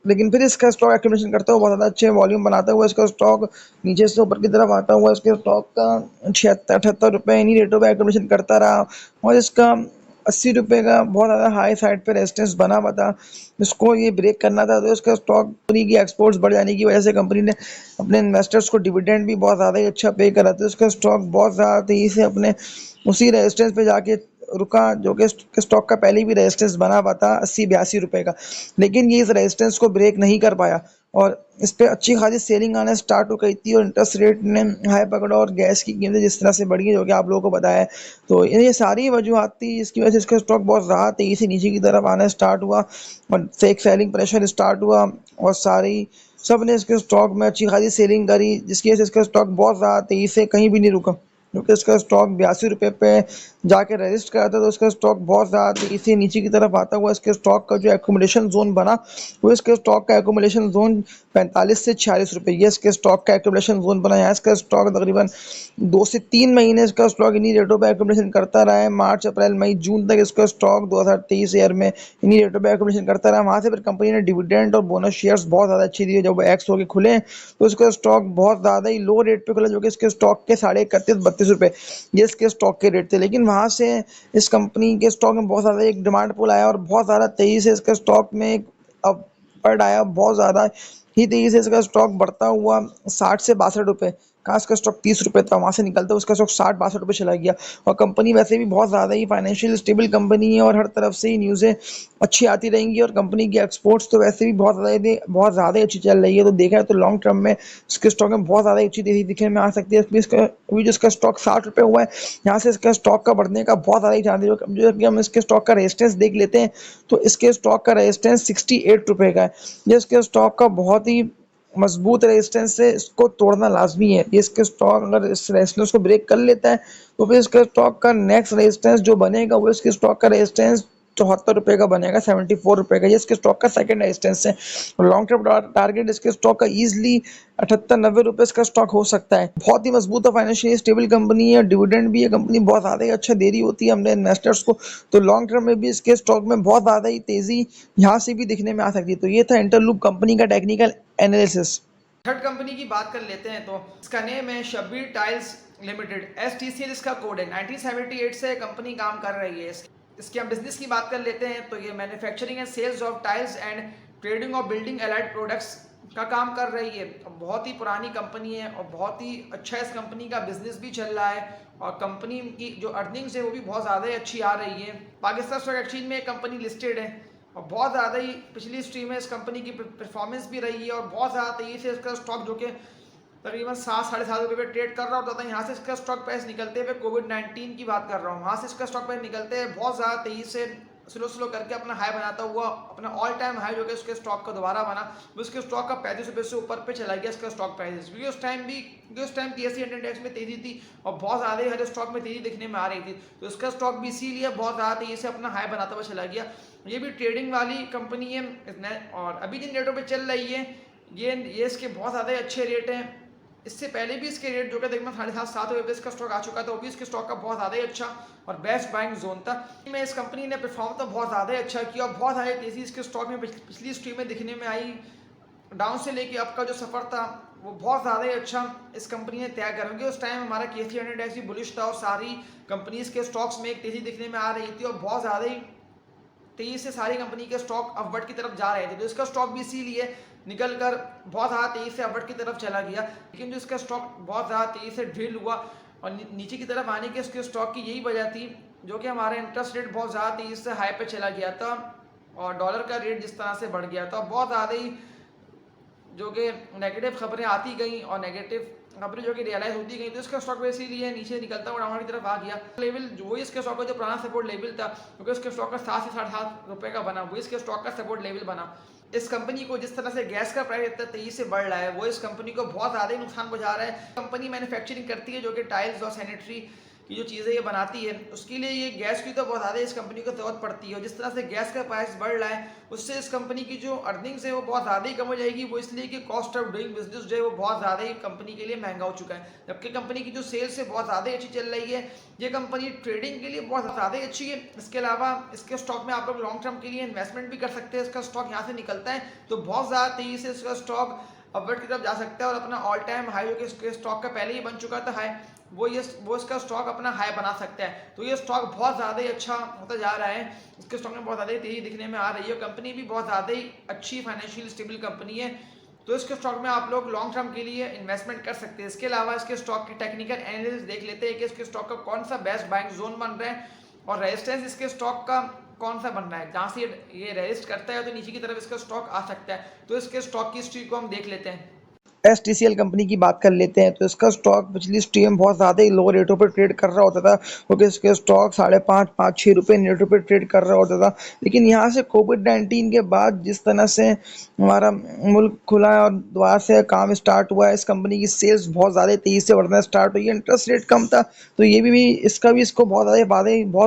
लेकिन फिर इसका स्टॉक एक्यूमुलेशन करता हुआ बहुत ज़्यादा अच्छे वॉल्यूम बनाता हुआ इसका स्टॉक नीचे से ऊपर की तरफ आता हुआ इसके स्टॉक का 76-78 रुपये इन्हीं रेटों पे एक्यूमुलेशन करता रहा और इसका 80 रुपये का बहुत ज़्यादा हाई साइड पे रेजिस्टेंस बना हुआ था। इसको ये ब्रेक करना था, तो इसका स्टॉक कंपनी की एक्सपोर्ट्स बढ़ जाने की वजह से कंपनी ने अपने इन्वेस्टर्स को डिविडेंड भी बहुत ज़्यादा ही अच्छा पे करा। तो इसका स्टॉक बहुत ज़्यादा तेज़ी से अपने उसी रेजिस्टेंस पे जाके रुका, जो कि स्टॉक का पहले भी रेजिस्टेंस बना हुआ था 80-82 रुपये का, लेकिन ये इस रेजिस्टेंस को ब्रेक नहीं कर पाया और इस पे अच्छी खासी सेलिंग आना स्टार्ट हो गई थी और इंटरेस्ट रेट ने हाई पकड़ा और गैस की कीमतें जिस तरह से बढ़ी है, जो कि आप लोगों को बताया है। तो ये सारी वजूहत थी जिसकी वजह से इसका स्टॉक बहुत ज़्यादा तेज़ी से नीचे की तरफ आना स्टार्ट हुआ और फेक सेलिंग प्रेशर स्टार्ट हुआ और सब ने इसके स्टॉक में अच्छी खासी सेलिंग करी, जिसकी वजह से इसका स्टॉक बहुत ज़्यादा तेज़ी से कहीं भी नहीं रुका, क्योंकि इसका स्टॉक 82 रुपये पे जाके रजिस्ट करा था। तो इसका स्टॉक बहुत ज़्यादा तेज़ी से नीचे की तरफ आता हुआ इसके स्टॉक का जो एक्यूमुलेशन जोन बना, वो इसके स्टॉक का एक्यूमुलेशन जोन 45 से 46 रुपये, ये इसके स्टॉक का एक्यूमुलेशन जोन बना। यहाँ इसका स्टॉक तकरीबन 2 से 3 महीने इसका स्टॉक इन्हीं रेटों पे एक्यूमुलेशन करता रहा है। मार्च, अप्रैल, मई, जून तक इसका स्टॉक 2023 ईयर में इन्हीं रेटों पे एक्यूमुलेशन करता रहा। वहाँ से फिर कंपनी ने डिविडेंड और बोनस शेयर्स बहुत ज़्यादा अच्छी दी। जब एक्स होके खुले तो इसका स्टॉक बहुत ज़्यादा ही लो रेट पे खुला, जो कि इसके स्टॉक के 31.32 रुपये ये इसके स्टॉक के रेट थे। लेकिन वहाँ से इस कंपनी के स्टॉक में बहुत ज़्यादा एक डिमांड पुल आया और बहुत ज़्यादा तेज़ी से इसका स्टॉक में एक अपवर्ड आया, बहुत ज़्यादा ही तेज़ी से इसका स्टॉक बढ़ता हुआ 60 से 62 रुपये का इसका स्टॉक 30 रुपये था, वहाँ से निकलता उसका स्टॉक 60-62 रुपये चला गया। और कंपनी वैसे भी बहुत ज़्यादा ही फाइनेंशियल स्टेबल कंपनी है और हर तरफ से ही न्यूज़ें अच्छी आती रहेंगी और कंपनी की एक्सपोर्ट्स तो वैसे भी बहुत ज़्यादा ही अच्छी चल रही है। तो देखा है तो लॉन्ग टर्म में इसके स्टॉक में बहुत ज़्यादा अच्छी तेज़ी दिखने में आ सकती है। अभी जो इसका स्टॉक 60 रुपये हुआ है, यहाँ से इसका स्टॉक का बढ़ने का बहुत ज़्यादा ही चांस है। जो कि हम इसके स्टॉक का रेजिस्टेंस देख लेते हैं, तो इसके स्टॉक का रेजिस्टेंस 68 रुपये का है। ये इसके स्टॉक का बहुत ही मजबूत रेजिस्टेंस है, इसको तोड़ना लाजमी है। ये इसके स्टॉक अगर इस रेजिस्टेंस को ब्रेक कर लेता है, तो फिर इसके स्टॉक का नेक्स्ट रेजिस्टेंस जो बनेगा वो इसके स्टॉक का रेजिस्टेंस 74 रुपये का बनेगा, 74 रुपये का। ये इसके स्टॉक का सेकंड रेजिस्टेंस है। लॉन्ग टर्म टारगेट इसके स्टॉक का ईजिली 78-90 रुपये इसका स्टॉक हो सकता है। बहुत ही मजबूत और फाइनेंशियली स्टेबल कंपनी है, डिविडेंड भी ये कंपनी बहुत ज़्यादा ही अच्छा दे रही होती है हमने इन्वेस्टर्स को। तो लॉन्ग टर्म में भी इसके स्टॉक में बहुत ज़्यादा ही तेज़ी यहाँ से भी दिखने में आ सकती है। तो ये था इंटरलूप कंपनी का टेक्निकल एनालिसिस। थर्ड कंपनी की बात कर लेते हैं, तो इसका नेम है शब्बीर टाइल्स लिमिटेड, STCL इसका कोड है। 1978 से कंपनी काम कर रही है। इसके हम बिजनेस की बात कर लेते हैं, तो ये manufacturing and sales of tiles and trading of building allied products का काम कर रही है। बहुत ही पुरानी कंपनी है और बहुत ही अच्छा इस कंपनी का बिजनेस भी चल रहा है और कंपनी की जो अर्निंग्स है वो भी बहुत ज़्यादा ही अच्छी आ रही है। पाकिस्तान स्टॉक एक्सचेंज में कंपनी लिस्टेड है और बहुत ज़्यादा ही पिछली स्ट्रीम में इस कंपनी की परफॉर्मेंस भी रही है और बहुत ज़्यादा तेज़ी से इसका स्टॉक जो कि तकरीबन 7-7.5 रुपये पे ट्रेड कर रहा होता था, यहाँ से इसका स्टॉक प्राइस निकलते हुए कोविड-19 की बात कर रहा हूँ, वहाँ से इसका स्टॉक प्राइस निकलते हैं बहुत ज़्यादा तेज़ी से स्लो करके अपना हाई बनाता हुआ अपना ऑल टाइम हाई जो कि उसके स्टॉक का दोबारा बना, वो उसके स्टॉक का 35 रुपये से ऊपर पे चला गया इसका स्टॉक प्राइस। क्योंकि उस टाइम TSE इंडेक्स में तेजी थी और बहुत ज़्यादा ही हर स्टॉक में तेजी दिखने में आ रही थी, तो इसका स्टॉक भी इसीलिए बहुत ज़्यादा तेजी से अपना हाई बनाता हुआ चला गया। ये भी ट्रेडिंग वाली कंपनी है और अभी जिन रेटों पर चल रही है ये इसके बहुत ज़्यादा अच्छे रेट हैं। इससे पहले भी इसके रेट जो कि तकरीबन 7.5 रुपये इसका स्टॉक आ चुका था, वो भी इसके स्टॉक का बहुत ज़्यादा ही अच्छा और बेस्ट बाइंग जोन था। में इस कंपनी ने परफॉर्म तो बहुत ज़्यादा ही अच्छा किया और बहुत सारी तेज़ी इसके स्टॉक में पिछली स्ट्रीम में दिखने में आई। डाउन से लेके अब का जो सफ़र था वो बहुत ज़्यादा ही अच्छा इस कंपनी ने तय करा, क्योंकि उस टाइम हमारा KSE इंडेक्स भी बुलिश था और सारी कंपनीज के स्टॉक्स में एक तेज़ी दिखने में आ रही थी और बहुत ज़्यादा ही तेजी से सारी कंपनी के स्टॉक अपवर्ड की तरफ जा रहे थे, तो इसका स्टॉक भी इसीलिए निकल कर बहुत ज़्यादा तेजी से अपवर्ड की तरफ चला गया। लेकिन जो इसका स्टॉक बहुत ज़्यादा तेजी से ड्रिल हुआ और नीचे की तरफ आने के इसके स्टॉक की यही वजह थी, जो कि हमारा इंटरेस्ट रेट बहुत ज़्यादा तेजी से हाई पे चला गया था और डॉलर का रेट जिस तरह से बढ़ गया था, बहुत ज़्यादा ही जो कि नेगेटिव खबरें आती गई और नेगेटिव खबरें जो कि रियलाइज होती गई, तो इसका स्टॉक इसीलिए नीचे निकलता हुआ डाउनवर्ड की तरफ आ गया। लेवल जो इसके स्टॉक का जो पुराना सपोर्ट लेवल था, क्योंकि इसके स्टॉक का 7 से 7.5 रुपये का बना, वो इसके स्टॉक का सपोर्ट लेवल बना। इस कंपनी को जिस तरह से गैस का प्राइस इतना तेजी से बढ़ रहा है, वो इस कंपनी को बहुत ज़्यादा ही नुकसान पहुंचा रहा है। कंपनी मैन्युफैक्चरिंग करती है जो कि टाइल्स और सैनिटरी की जो चीज़ें ये बनाती है, उसके लिए ये गैस की तो बहुत ज़्यादा इस कंपनी को ज़रूरत पड़ती है और जिस तरह से गैस का प्राइस बढ़ रहा है उससे इस कंपनी की जो अर्निंग्स है वो बहुत ज़्यादा ही कम हो जाएगी। वो इसलिए कि कॉस्ट ऑफ डूइंग बिजनेस जो है वो बहुत ज़्यादा ही कंपनी के लिए महंगा हो चुका है, जबकि कंपनी की जो सेल्स है बहुत ज़्यादा ही अच्छी चल रही है। ये कंपनी ट्रेडिंग के लिए बहुत ज़्यादा ही अच्छी है। इसके अलावा इसके स्टॉक में आप लोग लॉन्ग टर्म के लिए इन्वेस्टमेंट भी कर सकते हैं। इसका स्टॉक यहाँ से निकलता है तो बहुत ज़्यादा तेज़ी से इसका स्टॉक अपवर्ड की तरफ जा सकता है और अपना ऑल टाइम हाई जो कि इसके स्टॉक का पहले ही बन चुका था हाई, वो इसका स्टॉक अपना हाई बना सकता है। तो ये स्टॉक बहुत ज़्यादा ही अच्छा होता जा रहा है, इसके स्टॉक में बहुत ज़्यादा ही तेज़ी दिखने में आ रही है। कंपनी भी बहुत ज़्यादा ही अच्छी फाइनेंशियल स्टेबल कंपनी है, तो इसके स्टॉक में आप लोग लॉन्ग टर्म के लिए इन्वेस्टमेंट कर सकते हैं। इसके अलावा इसके स्टॉक की टेक्निकल एनालिसिस देख लेते हैं कि इसके स्टॉक का कौन सा बेस्ट बाइंग जोन बन रहा है और रेजिस्टेंस इसके स्टॉक का कौन सा बन रहा है। जहाँ से ये रेजिस्ट करता है तो नीचे की तरफ इसका स्टॉक आ सकता है। तो इसके स्टॉक की हिस्ट्री को हम देख लेते हैं। STCL कंपनी की बात कर लेते हैं तो इसका स्टॉक पिछली स्ट्रीम बहुत ज़्यादा ही लो रेटों पर ट्रेड कर रहा होता था, क्योंकि इसके स्टॉक 5.5-6 रुपये रेटों पर ट्रेड कर रहा होता था। लेकिन यहाँ से कोविड-19 के बाद जिस तरह से हमारा मुल्क खुला है और दोबारा से काम स्टार्ट हुआ है, इस कंपनी की सेल्स बहुत ज़्यादा तेज़ी से बढ़ना स्टार्ट हुई है। इंटरेस्ट रेट कम था तो ये भी इसको बहुत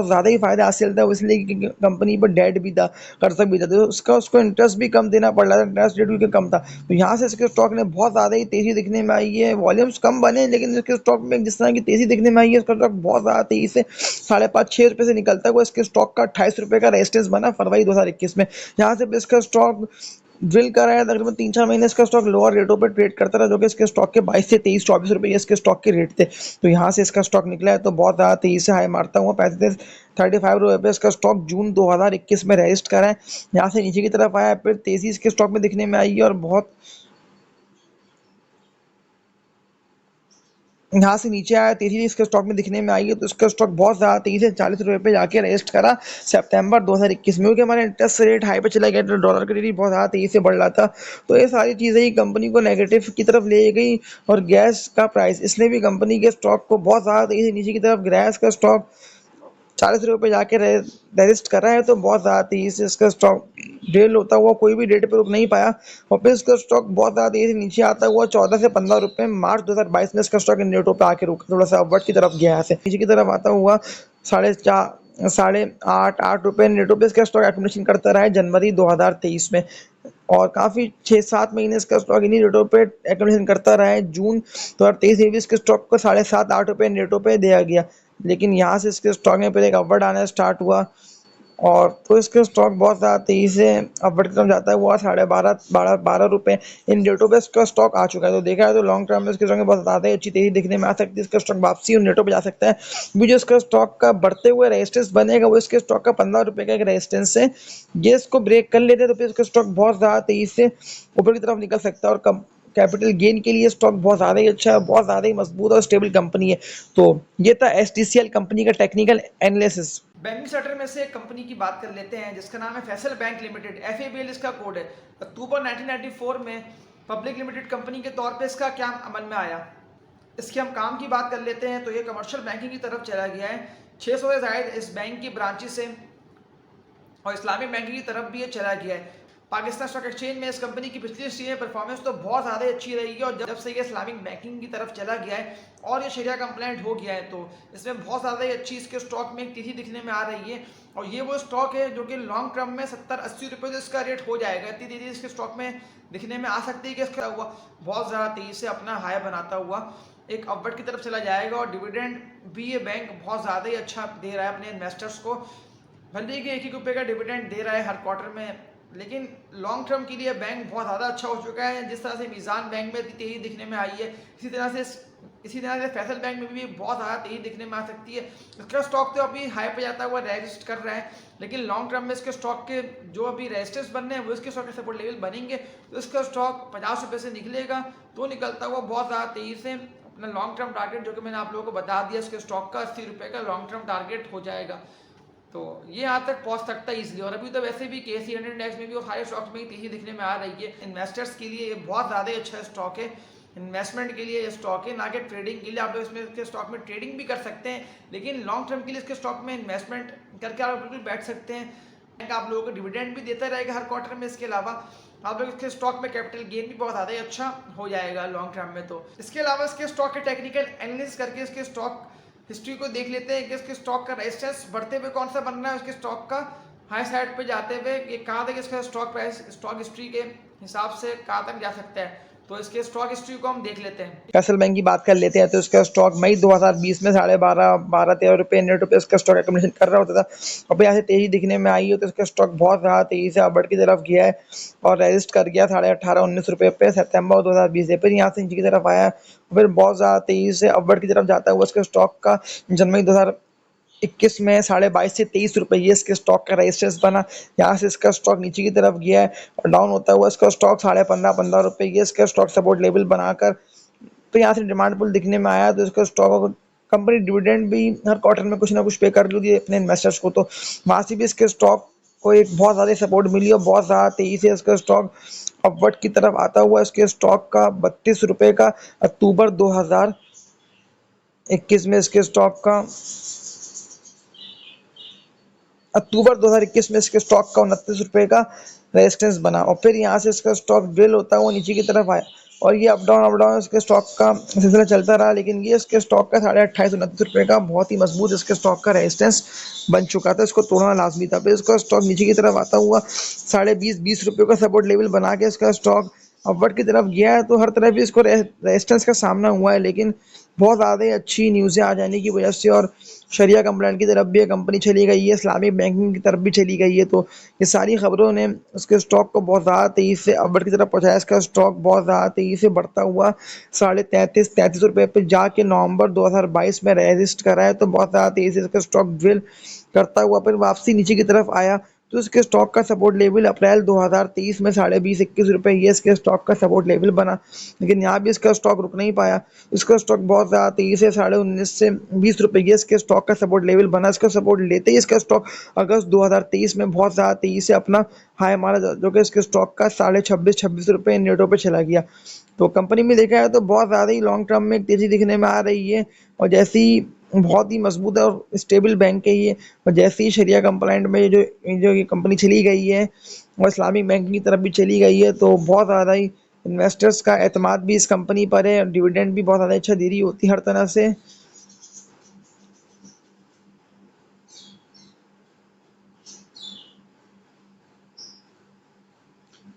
ज़्यादा ही फ़ायदा हासिल था, इसलिए कि कंपनी पर डेट भी था, कर्जा भी था, तो उसको इंटरेस्ट भी कम देना पड़ रहा था, इंटरेस्ट रेट भी कम था। तो यहाँ से इसके स्टॉक ने बहुत ज़्यादा ही तेज़ी दिखने में आई है। वॉल्यूम्स कम बने लेकिन इसके स्टॉक में जिस तरह की तेज़ी दिखने में आई है, इसका स्टॉक बहुत ज़्यादा तेज़ी से 5.5-6 रुपये से निकलता है। वो इसके स्टॉक का 28 रुपये का रेजिस्टेंस बना फरवरी 2021 में। यहाँ से इसका स्टॉक ड्रिल कर रहा है, तकरीबन 3-4 महीने इसका स्टॉक लोअर रेटों पर ट्रेड करता रहा, जो कि इसके स्टॉक के 22 से 23-24 रुपये इसके स्टॉक के रेट थे। तो यहाँ से इसका स्टॉक निकला है तो बहुत ज़्यादा तेज़ी से हाई मारता हुआ 35 रुपये पे इसका स्टॉक जून 2021 में रजिस्ट करा है। यहाँ से नीचे की तरफ आया, फिर तेज़ी इसके स्टॉक में दिखने में आई है और बहुत यहाँ से नीचे आया, तेज़ी इसके स्टॉक में दिखने में आई है, तो इसका स्टॉक बहुत ज़्यादा तेज़ी से 40 रुपये पे जाके रजिस्ट करा सितंबर 2021 में, क्योंकि हमारा इंटरेस्ट रेट हाई पे चला गया तो डॉलर का रेट भी बहुत ज़्यादा तेज़ी से बढ़ रहा था। तो ये सारी चीज़ें ही कंपनी को नेगेटिव की तरफ ले गई और गैस का प्राइस इसने भी कंपनी के स्टॉक को बहुत ज़्यादा तेज़ी से नीचे की तरफ गिराया। इसका स्टॉक 40 रुपये जाके रजिस्ट कर रहा है तो बहुत ज़्यादा तेज़ी से इसका स्टॉक ड्रिल होता हुआ कोई भी रेट पे रुक नहीं पाया और फिर इसका स्टॉक बहुत ज़्यादा तेज़ी से नीचे आता हुआ 14 से 15 रुपये मार्च 2022 में इसका स्टॉक इन रेटों पे आके रुका, थोड़ा सा अपवर्ड की तरफ गया, यहाँ से नीचे की तरफ आता हुआ 8.5 रुपये रेटों पे इसका स्टॉक एक्यूमुलेशन करता रहा है जनवरी 2023 में और काफ़ी 6-7 महीने इसका स्टॉक इन्हीं रेटों पे एक्यूमुलेशन करता रहा है। जून 2023 में भी इसके स्टॉक को 7.5-8 रुपये रेटों पे दिया गया, लेकिन यहाँ से इसके स्टॉक में फिर एक अपवर्ड आना स्टार्ट हुआ और तो इसके स्टॉक बहुत ज़्यादा तेज़ी से अपवर्ड की तरफ जाता हुआ 12.5 रुपये इन रेटों पे इसका स्टॉक आ चुका है। तो देखा है तो लॉन्ग टर्म में इसके स्टॉक में बहुत ज़्यादा ही अच्छी तेज़ी दिखने में आ सकती है। इसका स्टॉक वापसी उन रेटों पे जा सकता है। भी जो इसका स्टॉक का बढ़ते हुए रेजिस्टेंस बनेगा वो इसके स्टॉक का 15 रुपये का एक रेजिस्टेंस है, ये इसको ब्रेक कर लेते हैं तो फिर इसका स्टॉक बहुत ज़्यादा तेज़ी से ऊपर की तरफ निकल सकता है और कैपिटल गेन के लिए स्टॉक बहुत ज़्यादा ही अच्छा है, बहुत ज़्यादा ही मजबूत और स्टेबल कंपनी है। तो ये था STCL कंपनी का टेक्निकल एनालिसिस। बैंकिंग सेक्टर में से एक कंपनी की बात कर लेते हैं जिसका नाम है फैसल बैंक लिमिटेड, FABL इसका कोड है। अक्टूबर 1994 में पब्लिक लिमिटेड कंपनी के तौर पे इसका क्या अमल में आया, इसके हम काम की बात कर लेते हैं। तो ये कमर्शियल बैंकिंग की तरफ चला गया है। 600 से ज़ायद इस बैंक की ब्रांचेस हैं। और इस्लामिक बैंकिंग की तरफ भी ये चला गया है। पाकिस्तान स्टॉक एक्सचेंज में इस कंपनी की पिछली हिस्ट्री में परफॉर्मेंस तो बहुत ज़्यादा अच्छी रही है, और जब से ये इस्लामिक बैंकिंग की तरफ चला गया है और ये शरिया कंप्लाइंट हो गया है, तो इसमें बहुत ज़्यादा ही अच्छी इसके स्टॉक में एक तेज़ी दिखने में आ रही है। और ये वो स्टॉक है जो कि लॉन्ग टर्म में 70-80 रुपये तो इसका रेट हो जाएगा। इतनी तेज़ी इसके स्टॉक में दिखने में आ सकती है कि इसका हुआ बहुत ज़्यादा तेज़ी से अपना हाई बनाता हुआ एक अपवर्ड की तरफ चला जाएगा। और डिविडेंड भी ये बैंक बहुत ज़्यादा ही अच्छा दे रहा है अपने इन्वेस्टर्स को। भले ही कि 1-1 रुपये का डिविडेंड दे रहा है हर क्वार्टर में, लेकिन लॉन्ग टर्म के लिए बैंक बहुत ज़्यादा अच्छा हो चुका है। जिस तरह से मीज़ान बैंक में इतनी तेज़ी दिखने में आई है, इसी तरह से फैसल बैंक में भी बहुत ज़्यादा तेज़ी दिखने में आ सकती है। इसका स्टॉक तो अभी हाई पे जाता हुआ रेजिस्ट कर रहा है, लेकिन लॉन्ग टर्म में इसके स्टॉक के जो अभी रेजिस्टेंस बन रहे हैं वो इसके स्टॉक के सपोर्ट लेवल बनेंगे, तो इसका स्टॉक 50 रुपये से निकलेगा, तो निकलता हुआ बहुत ज़्यादा तेज़ी से अपना लॉन्ग टर्म टारगेट जो कि मैंने आप लोगों को बता दिया, इसके स्टॉक का 80 रुपये का लॉन्ग टर्म टारगेट हो जाएगा। तो ये यहाँ तक पहुँच सकता है इजीली। और अभी तो वैसे भी KSE 100 इंडेक्स में भी और सारे स्टॉक्स में ही तेजी दिखने में आ रही है। इन्वेस्टर्स के लिए ये बहुत ज़्यादा अच्छा स्टॉक है, इन्वेस्टमेंट के लिए ये स्टॉक है, ना कि ट्रेडिंग के लिए। आप लोग इसमें इसके स्टॉक में ट्रेडिंग भी कर सकते हैं, लेकिन लॉन्ग टर्म के लिए इसके स्टॉक में इन्वेस्टमेंट करके आप बिल्कुल बैठ सकते हैं। बैंक आप लोगों को डिविडेंड भी देता रहेगा हर क्वार्टर में। इसके अलावा आप लोग इसके स्टॉक में कैपिटल गेन भी बहुत ज़्यादा अच्छा हो जाएगा लॉन्ग टर्म में। तो इसके अलावा इसके स्टॉक के टेक्निकल एनालिसिस करके इसके स्टॉक हिस्ट्री को देख लेते हैं कि इसके स्टॉक का रेजिस्टेंस बढ़ते हुए कौन सा बन रहा है, उसके स्टॉक का हाई साइड पे जाते हुए ये कहाँ तक इसका स्टॉक प्राइस स्टॉक हिस्ट्री के हिसाब से कहाँ तक जा सकता है। तो इसके स्टॉक हिस्ट्री को हम देख लेते हैं। फैसल बैंक की बात कर लेते हैं तो इसका स्टॉक मई 2020 में 12.5-13 रुपये नेट रुपये इसका स्टॉक एक्यूमुलेशन कर रहा होता था। अब यहाँ से तेजी दिखने में आई है तो इसका स्टॉक बहुत ज़्यादा तेजी से अपवर्ड की तरफ गया है और रजिस्ट कर गया 18.5-19 रुपये पे सितंबर 2020 से। फिर यहाँ से नीचे की तरफ आया, फिर बहुत ज़्यादा तेजी से अपवर्ड की तरफ जाता हुआ इसका स्टॉक का जनवरी 2021 में 22.5 से 23 रुपये ये इसके स्टॉक का रेजिस्टेंस बना। यहाँ से इसका स्टॉक नीचे की तरफ गया है और डाउन होता हुआ इसका स्टॉक 15.5 रुपये ये इसका स्टॉक सपोर्ट लेवल बनाकर तो यहाँ से डिमांड पुल दिखने में आया। तो इसका स्टॉक कंपनी डिविडेंड भी हर क्वार्टर में कुछ ना कुछ पे कर रही है अपने इन्वेस्टर्स को, तो वहाँ से भी इसके स्टॉक को एक बहुत ज़्यादा सपोर्ट मिली और बहुत ज़्यादा तेजी से इसका स्टॉक अपवर्ड की तरफ आता हुआ इसके स्टॉक का 32 रुपये का अक्टूबर 2021 में इसके स्टॉक का अक्टूबर 2021 में इसके स्टॉक का 29 रुपये का रेजिस्टेंस बना और फिर यहाँ से इसका स्टॉक ड्रिल होता हुआ नीचे की तरफ आया और ये अप डाउन इसके स्टॉक का सिलसिला चलता रहा। लेकिन ये इसके स्टॉक का 28.29 रुपये का बहुत ही मजबूत इसके स्टॉक का रेजिस्टेंस बन चुका था, इसको तोड़ना लाजमी था। फिर इसका स्टॉक नीचे की तरफ आता हुआ 20 रुपये का सपोर्ट लेवल बना के इसका स्टॉक अपवर्ड की तरफ गया है। तो हर तरफ भी इसको रेजिस्टेंस का सामना हुआ है, लेकिन बहुत ज़्यादा ही अच्छी न्यूज़ें आ जाने की वजह से और शरिया कंप्लाइंट की तरफ भी ये कंपनी चली गई है, इस्लामिक बैंकिंग की तरफ भी चली गई है। तो ये सारी खबरों ने उसके स्टॉक को बहुत ज़्यादा तेज़ी से अपवर्ड की तरफ पहुँचाया। इसका स्टॉक बहुत ज़्यादा तेज़ी से बढ़ता हुआ 33.33 रुपये पर जाके नवंबर 2022 में रजिस्ट करा है। तो बहुत ज़्यादा तेज़ी से इसका स्टॉक ड्रिल करता हुआ फिर वापसी नीचे की तरफ आया। तो इसके स्टॉक का सपोर्ट लेवल अप्रैल 2023 में 20.20-21 रुपये ये इसके स्टॉक का सपोर्ट लेवल बना, लेकिन यहाँ भी इसका स्टॉक रुक नहीं पाया। इसका स्टॉक बहुत ज़्यादा तेज़ी से 19.5 से 20 रुपये ये इसके स्टॉक का सपोर्ट लेवल बना। इसका सपोर्ट लेते ही इसका स्टॉक अगस्त 2023 में बहुत ज़्यादा तेज़ी से अपना हाई मारा जो कि इसके स्टॉक का 26.26 रुपये नेटों पर चला गया। तो कंपनी में देखा है तो बहुत ज़्यादा ही लॉन्ग टर्म में तेज़ी दिखने में आ रही है और जैसी बहुत ही मजबूत और स्टेबल बैंक है ये, और जैसे ही शरिया कंप्लाइंट में जो ये कंपनी चली गई है और इस्लामिक बैंकिंग की तरफ भी चली गई है, तो बहुत ज़्यादा ही इन्वेस्टर्स का एतमाद भी इस कंपनी पर है और डिविडेंड भी बहुत ज़्यादा अच्छा दे रही होती है हर तरह से।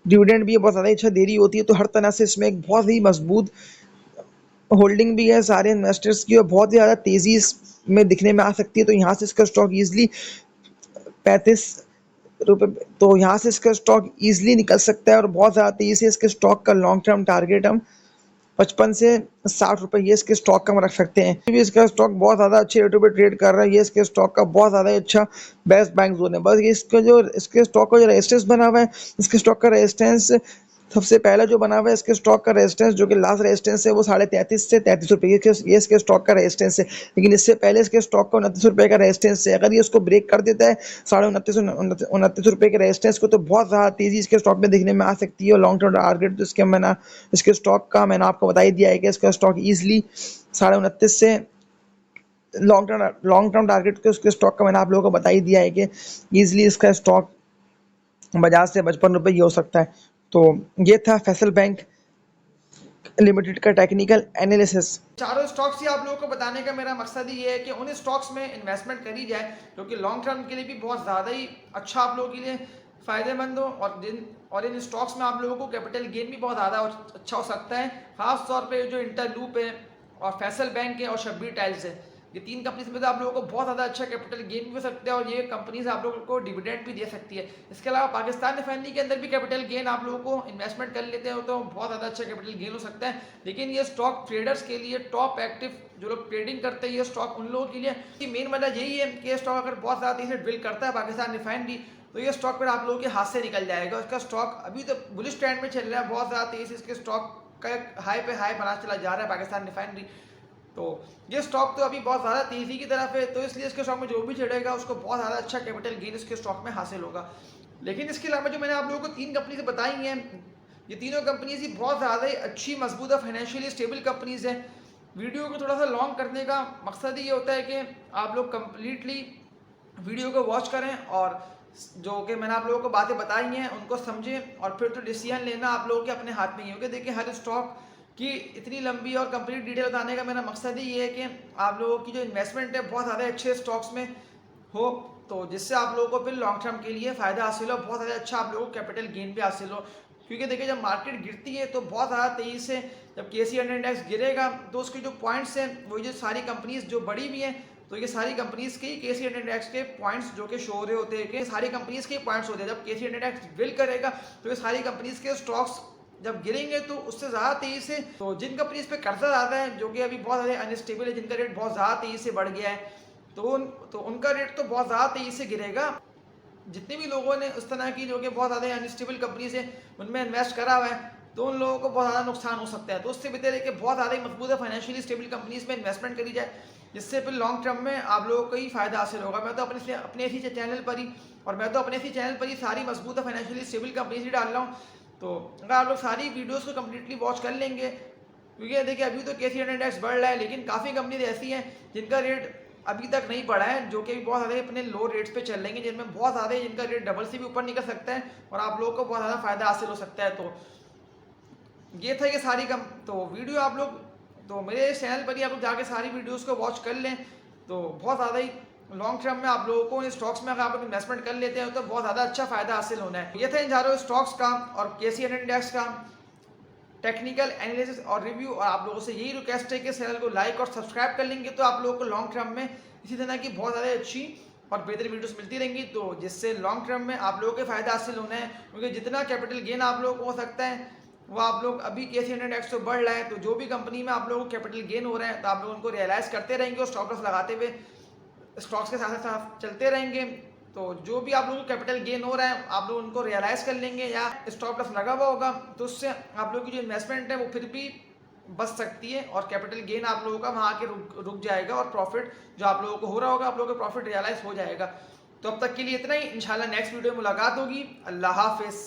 डिविडेंड भी बहुत ज़्यादा अच्छा दे रही होती है, तो हर तरह से इसमें एक बहुत ही मजबूत होल्डिंग भी है सारे इन्वेस्टर्स की और बहुत ही ज़्यादा तेज़ी में दिखने में आ सकती है। तो यहाँ से इसका स्टॉक ईजिली 35 रुपये, तो यहाँ से इसका स्टॉक ईजिली निकल सकता है और बहुत ज़्यादा तेज़ी से इसके स्टॉक का लॉन्ग टर्म टारगेट हम 55 से 60 रुपये ये इसके स्टॉक का हम रख सकते हैं। भी इसका स्टॉक बहुत ज़्यादा अच्छे रेटों पे ट्रेड कर रहा है, ये इसके स्टॉक का बहुत ज़्यादा अच्छा बेस्ट बैंक जोन है। बस ये इसके स्टॉक का जो रेजिस्टेंस बना हुआ है, इसके स्टॉक का रेजिस्टेंस सबसे पहला जो बना हुआ है इसके स्टॉक का रेजिस्टेंस जो कि लास्ट रेजिस्टेंस है वो 33.5 से 33 रुपये ये इसके स्टॉक का रेजिस्टेंस है। लेकिन इससे पहले इसके स्टॉक का 29 रुपये का रेजिस्टेंस है। अगर ये उसको ब्रेक कर देता है 29.29 रुपये के रेजिस्टेंस को, तो बहुत ज़्यादा तेज़ी इसके स्टॉक में दिखने में आ सकती है। और लॉन्ग टर्म टारगेट तो इसके स्टॉक का मैंने आपको बता ही दिया है कि इसका स्टॉक ईजिली 29.5 से लॉन्ग टर्म टारगेट के उसके स्टॉक का मैंने आप लोगों को बता ही दिया है कि ईजिली इसका स्टॉक बजाज से 55 रुपये ये हो सकता है। तो ये था फैसल बैंक लिमिटेड का टेक्निकल एनालिसिस। चारों स्टॉक्स ही आप लोगों को बताने का मेरा मकसद ही ये है कि उन स्टॉक्स में इन्वेस्टमेंट करी जाए जो कि लॉन्ग टर्म के लिए भी बहुत ज़्यादा ही अच्छा आप लोगों के लिए फ़ायदेमंद हो, और इन स्टॉक्स में आप लोगों को कैपिटल गेन भी बहुत ज़्यादा अच्छा हो सकता है। ख़ास तौर पे जो इंटरलूप है और फैसल बैंक है और शब्बीर टाइल्स है, ये 3 कंपनीज में तो आप लोगों को बहुत ज़्यादा अच्छा कैपिटल गेन भी हो सकता है और ये कंपनीज आप लोगों को डिविडेंड भी दे सकती है। इसके अलावा पाकिस्तान रिफाइनरी के अंदर भी कैपिटल गेन आप लोगों को इन्वेस्टमेंट कर लेते हो तो बहुत ज़्यादा अच्छा कैपिटल गेन हो सकता है। लेकिन ये स्टॉक ट्रेडर्स के लिए, टॉप एक्टिव जो लोग ट्रेडिंग करते हैं, ये स्टॉक उन लोगों के लिए मेन वजह यही है कि ये स्टॉक अगर बहुत ज़्यादा तेजी से ड्रिल करता है पाकिस्तान रिफाइनरी तो ये स्टॉक फिर आप लोगों के हाथ से निकल जाएगा। इसका स्टॉक अभी तो बुलिश ट्रेंड में चल रहा है, बहुत ज़्यादा तेजी से इसके स्टॉक का एक हाई पे हाई बना चला जा रहा है पाकिस्तान रिफाइनरी। तो ये स्टॉक तो अभी बहुत ज़्यादा तेज़ी की तरफ है, तो इसलिए इसके स्टॉक में जो भी चढ़ेगा उसको बहुत ज़्यादा अच्छा कैपिटल गेन इसके स्टॉक में हासिल होगा। लेकिन इसके अलावा जो मैंने आप लोगों को 3 कंपनी से बताई हैं, ये तीनों कंपनीज ही बहुत ज़्यादा ही अच्छी, मजबूत और फाइनेंशियली स्टेबल कंपनीज हैं। वीडियो को थोड़ा सा लॉन्ग करने का मकसद ही ये होता है कि आप लोग कंप्लीटली वीडियो को वॉच करें और जो कि मैंने आप लोगों को बातें बताई हैं उनको समझें और फिर तो डिसीजन लेना आप लोगों के अपने हाथ में ही होगा। देखिए, हर स्टॉक की इतनी लंबी और कंप्लीट डिटेल बताने का मेरा मकसद ही ये है कि आप लोगों की जो इन्वेस्टमेंट है बहुत ज़्यादा अच्छे स्टॉक्स में हो, तो जिससे आप लोगों को फिर लॉन्ग टर्म के लिए फ़ायदा हासिल हो, बहुत ज़्यादा अच्छा आप लोगों को कैपिटल गेन भी हासिल हो। क्योंकि देखिए, जब मार्केट गिरती है तो बहुत ज़्यादा तेज़ी से जब KC 100 इंडेक्स गिरेगा तो उसके जो पॉइंट्स हैं वो जो सारी कंपनीज जो बड़ी भी हैं, तो ये सारी कंपनीज के ही KC 100 इंडेक्स के पॉइंट्स जो कि शो हो रहे होते हैं कि सारी कंपनीज के पॉइंट्स होते हैं। जब KC 100 इंडेक्स बिल करेगा तो ये सारी कंपनीज के स्टॉक्स जब गिरेंगे तो उससे ज़्यादा तेज़ी से, तो जिन कंपनीज पे कर्जा ज़्यादा है जो कि अभी बहुत ज़्यादा अनस्टेबल है, जिनका रेट बहुत ज़्यादा तेज़ी से बढ़ गया है, तो उनका रेट तो बहुत ज़्यादा तेज़ी से गिरेगा। जितने भी लोगों ने उस तरह की जो कि बहुत ज़्यादा अनस्टेबल कंपनीज है उनमें इन्वेस्ट करा हुआ है तो उन लोगों को बहुत ज़्यादा नुकसान हो सकता है। तो उससे बेहतर है कि बहुत ज़्यादा मजबूत है फाइनेंशियली स्टेबल कंपनीज में इन्वेस्टमेंट करी जाए, जिससे फिर लॉन्ग टर्म में आप लोगों को ही फ़ायदा हासिल होगा। मैं तो अपने इसी चैनल पर ही सारी मजबूत फाइनेंशियली स्टेबल कंपनीज ही डाल रहा हूँ। तो अगर आप लोग सारी वीडियोस को कम्प्लीटली वॉच कर लेंगे, क्योंकि देखिए अभी तो KC 100 इंडेक्स बढ़ रहा है लेकिन काफ़ी कंपनीज ऐसी हैं जिनका रेट अभी तक नहीं बढ़ा है, जो कि बहुत ज़्यादा अपने लो रेट्स पे चल रही हैं, जिनमें बहुत ज़्यादा जिनका रेट डबल से भी ऊपर निकल सकता है और आप लोगों को बहुत ज़्यादा फायदा हासिल हो सकता है। तो ये था कि तो वीडियो आप लोग तो मेरे चैनल पर ही आप लोग जाके सारी वीडियोस को वॉच कर लें, तो बहुत ज़्यादा ही लॉन्ग टर्म में आप लोगों को इन स्टॉक्स में अगर आप लोग इन्वेस्टमेंट कर लेते हैं तो बहुत ज़्यादा अच्छा फायदा हासिल होना है। ये था इन चारों स्टॉक्स का और KC 100 इंडेक्स का टेक्निकल एनालिसिस और रिव्यू। और आप लोगों से यही रिक्वेस्ट है कि चैनल को लाइक और सब्सक्राइब कर लेंगे तो आप लोगों को लॉन्ग टर्म में इसी तरह की बहुत ज़्यादा अच्छी और बेहतर वीडियोस मिलती रहेंगी, तो जिससे लॉन्ग टर्म में आप लोगों के फ़ायदा हासिल होना है। क्योंकि जितना कैपिटल गेन आप लोगों को हो सकता है वो आप लोग अभी KC 100 इंडेक्स तो बढ़ रहा है, तो जो भी कंपनी में आप लोगों को कैपिटल गेन हो रहा है तो आप लोग उनको रियलाइज़ करते रहेंगे और स्टॉप लॉस लगाते हुए स्टॉक्स के साथ साथ चलते रहेंगे। तो जो भी आप लोगों को कैपिटल गेन हो रहा है आप लोग उनको रियलाइज़ कर लेंगे या स्टॉप लॉस लगा हुआ होगा, तो उससे आप लोगों की जो इन्वेस्टमेंट है वो फिर भी बच सकती है और कैपिटल गेन आप लोगों का वहाँ आके रुक जाएगा और प्रॉफिट जो आप लोगों को हो रहा होगा आप लोगों का प्रॉफिट रियलाइज़ हो जाएगा। तो अब तक के लिए इतना ही, इंशाल्लाह नेक्स्ट वीडियो में मुलाकात होगी। अल्लाह हाफिज़।